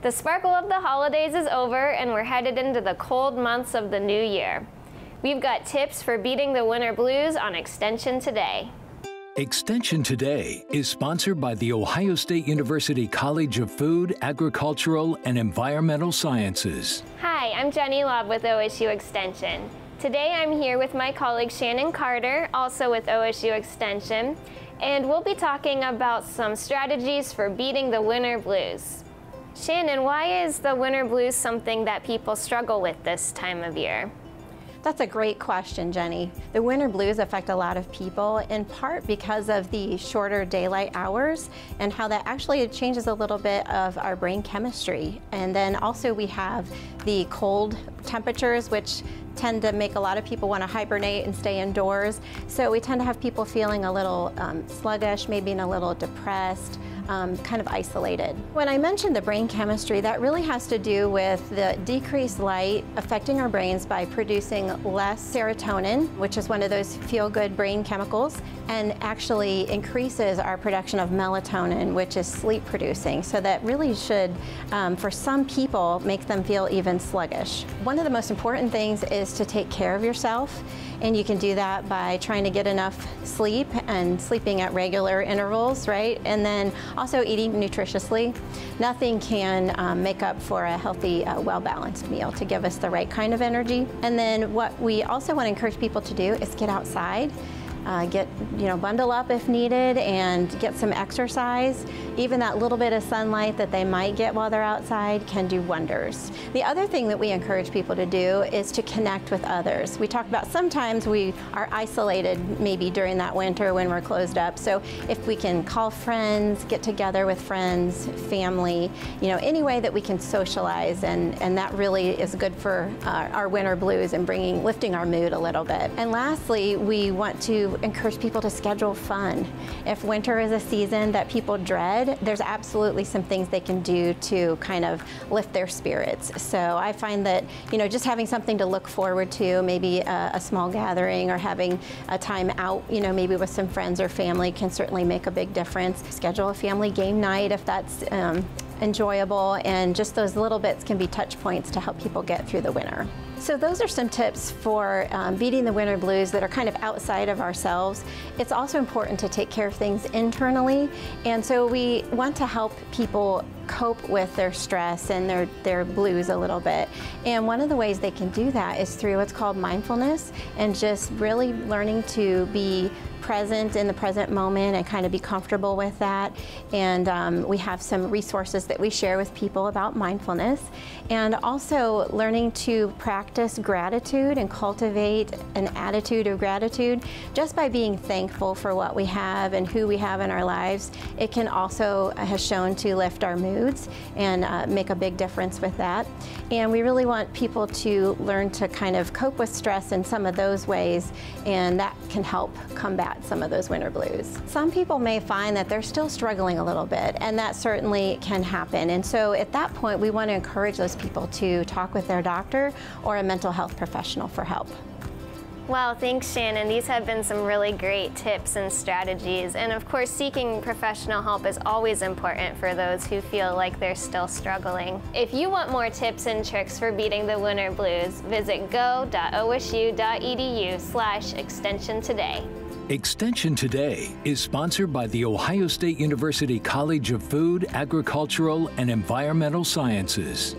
The sparkle of the holidays is over and we're headed into the cold months of the new year. We've got tips for beating the winter blues on Extension Today. Extension Today is sponsored by The Ohio State University College of Food, Agricultural, and Environmental Sciences. Hi, I'm Jenny Lobb with OSU Extension. Today I'm here with my colleague Shannon Carter, also with OSU Extension, and we'll be talking about some strategies for beating the winter blues. Shannon, why is the winter blues something that people struggle with this time of year? That's a great question, Jenny. The winter blues affect a lot of people, in part because of the shorter daylight hours and how that actually changes a little bit of our brain chemistry. And then also we have the cold temperatures, which tend to make a lot of people want to hibernate and stay indoors. So we tend to have people feeling a little sluggish, maybe a little depressed, kind of isolated. When I mentioned the brain chemistry, that really has to do with the decreased light affecting our brains by producing less serotonin, which is one of those feel-good brain chemicals, and actually increases our production of melatonin, which is sleep producing. So that really should, for some people, make them feel even sluggish. One of the most important things is to take care of yourself, and you can do that by trying to get enough sleep and sleeping at regular intervals, right? And then also eating nutritiously. Nothing can make up for a healthy, well-balanced meal to give us the right kind of energy. And then what we also want to encourage people to do is get outside. Bundle up if needed and get some exercise. Even that little bit of sunlight that they might get while they're outside can do wonders. The other thing that we encourage people to do is to connect with others. We talked about sometimes we are isolated maybe during that winter when we're closed up. So if we can call friends, get together with friends, family, any way that we can socialize, and that really is good for our winter blues and lifting our mood a little bit. And lastly, we want to encourage people to schedule fun. If winter is a season that people dread, there's absolutely some things they can do to kind of lift their spirits. So I find that, just having something to look forward to, maybe a small gathering or having a time out, maybe with some friends or family can certainly make a big difference. Schedule a family game night if that's enjoyable, and just those little bits can be touch points to help people get through the winter. So those are some tips for beating the winter blues that are kind of outside of ourselves. It's also important to take care of things internally, and so we want to help people cope with their stress and their blues a little bit. And one of the ways they can do that is through what's called mindfulness, and just really learning to be present in the present moment and kind of be comfortable with that. And we have some resources that we share with people about mindfulness, and also learning to practice gratitude and cultivate an attitude of gratitude. Just by being thankful for what we have and who we have in our lives, it can also has shown to lift our moods and make a big difference with that. And we really want people to learn to kind of cope with stress in some of those ways, and that can help combat some of those winter blues. Some people may find that they're still struggling a little bit, and that certainly can happen. And so at that point, we want to encourage those people to talk with their doctor or a mental health professional for help. Well, thanks, Shannon. These have been some really great tips and strategies. And of course, seeking professional help is always important for those who feel like they're still struggling. If you want more tips and tricks for beating the winter blues, visit go.osu.edu/Extension Today. Extension Today is sponsored by The Ohio State University College of Food, Agricultural, and Environmental Sciences.